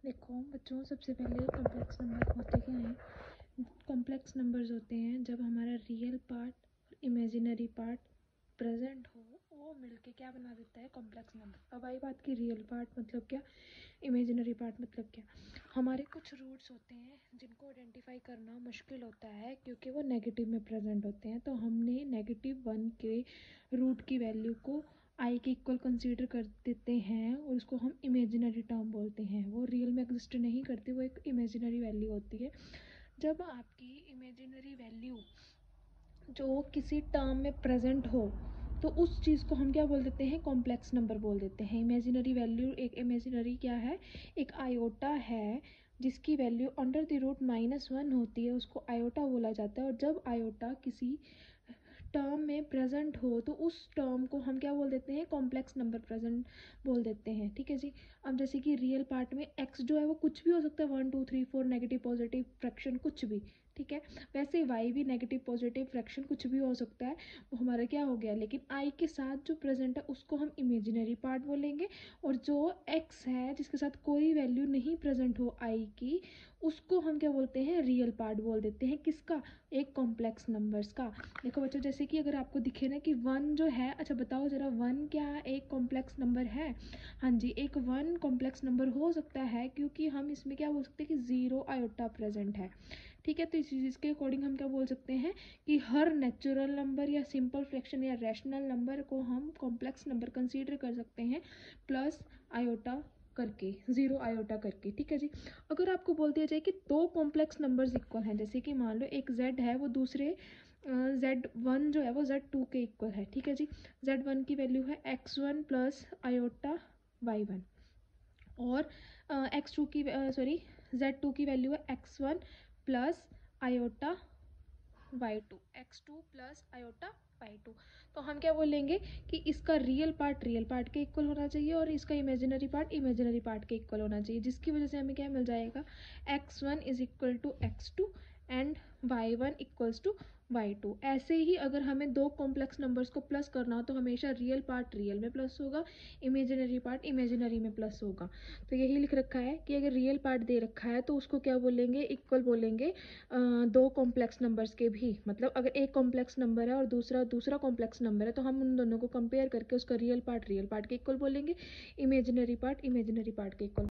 देखो बच्चों, सबसे पहले कॉम्प्लेक्स नंबर होते क्या हैं। कॉम्प्लेक्स नंबर्स होते हैं जब हमारा रियल पार्ट और इमेजिनरी पार्ट प्रेजेंट हो, वो मिलके क्या बना देता है, कॉम्प्लेक्स नंबर। अब आई बात की रियल पार्ट मतलब क्या, इमेजिनरी पार्ट मतलब क्या। हमारे कुछ रूट्स होते हैं जिनको आइडेंटिफाई करना मुश्किल होता है क्योंकि वो नेगेटिव में प्रेजेंट होते हैं। तो हमने -1 के रूट की वैल्यू को आई के इक्वल कंसीडर कर देते हैं और उसको हम इमेजिनरी टर्म बोलते हैं। वो रियल में एग्जिस्ट नहीं करती, वो एक इमेजिनरी वैल्यू होती है। जब आपकी इमेजिनरी वैल्यू जो किसी टर्म में प्रेजेंट हो तो उस चीज़ को हम क्या बोल देते हैं, कॉम्प्लेक्स नंबर बोल देते हैं। इमेजिनरी वैल्यू, एक इमेजिनरी क्या है, एक आयोटा है जिसकी वैल्यू अंडर द रूट -1 होती है, उसको आयोटा बोला जाता है। और जब आयोटा किसी टर्म में प्रेजेंट हो तो उस टर्म को हम क्या बोल देते हैं, कॉम्प्लेक्स नंबर प्रेजेंट बोल देते हैं। ठीक है जी। अब जैसे कि रियल पार्ट में एक्स जो है वो कुछ भी हो सकता है, 1 2 3 4, नेगेटिव पॉजिटिव फ्रैक्शन कुछ भी। ठीक है। वैसे ही वाई भी नेगेटिव पॉजिटिव फ्रैक्शन कुछ भी हो सकता है, वो हमारा क्या हो गया। लेकिन आई के साथ जो प्रेजेंट है उसको हम इमेजिनरी पार्ट बोलेंगे, और जो एक्स है जिसके साथ कोई वैल्यू नहीं प्रेजेंट हो आई की, उसको हम क्या बोलते हैं, रियल पार्ट बोल देते हैं। किसका, एक कॉम्प्लेक्स नंबर्स का। देखो बच्चों, जैसे कि अगर आपको दिखे ना कि 1 जो है, अच्छा बताओ ज़रा 1 क्या एक कॉम्प्लेक्स नंबर है। हाँ जी, एक 1 कॉम्प्लेक्स नंबर हो सकता है क्योंकि हम इसमें क्या बोल सकते हैं कि 0 आयोटा प्रेजेंट है। ठीक है। तो इस चीज़ के अकॉर्डिंग हम क्या बोल सकते हैं कि हर नेचुरल नंबर या सिंपल फ्रैक्शन या रैशनल नंबर को हम कॉम्प्लेक्स नंबर कंसीडर कर सकते हैं प्लस आयोटा करके, 0 आयोटा करके। ठीक है जी। अगर आपको बोल दिया जाए कि दो कॉम्प्लेक्स नंबर्स इक्वल हैं, जैसे कि मान लो एक z है वो दूसरे z1 जो है वो z2 के इक्वल है। ठीक है जी। z1 की वैल्यू है x1 प्लस आयोटा y1, और x2 की z2 की वैल्यू है x1 plus iota y2, x2 plus iota y2। तो हम क्या बोलेंगे कि इसका रियल पार्ट के इक्वल होना चाहिए और इसका इमेजिनरी पार्ट के इक्वल होना चाहिए, जिसकी वजह से हमें क्या मिल जाएगा, x1 is equal to x2 and y1 equals to y2। ऐसे ही अगर हमें दो कॉम्प्लेक्स नंबर्स को प्लस करना हो तो हमेशा रियल पार्ट रियल में प्लस होगा, इमेजिनरी पार्ट इमेजिनरी में प्लस होगा। तो यही लिख रखा है कि अगर रियल पार्ट दे रखा है तो उसको क्या बोलेंगे, इक्वल बोलेंगे दो कॉम्प्लेक्स नंबर्स के भी। मतलब अगर एक कॉम्प्लेक्स नंबर है और दूसरा कॉम्प्लेक्स नंबर है तो हम उन दोनों को कंपेयर करके उसका रियल पार्ट के इक्वल बोलेंगे, इमेजिनरी पार्ट के इक्वल।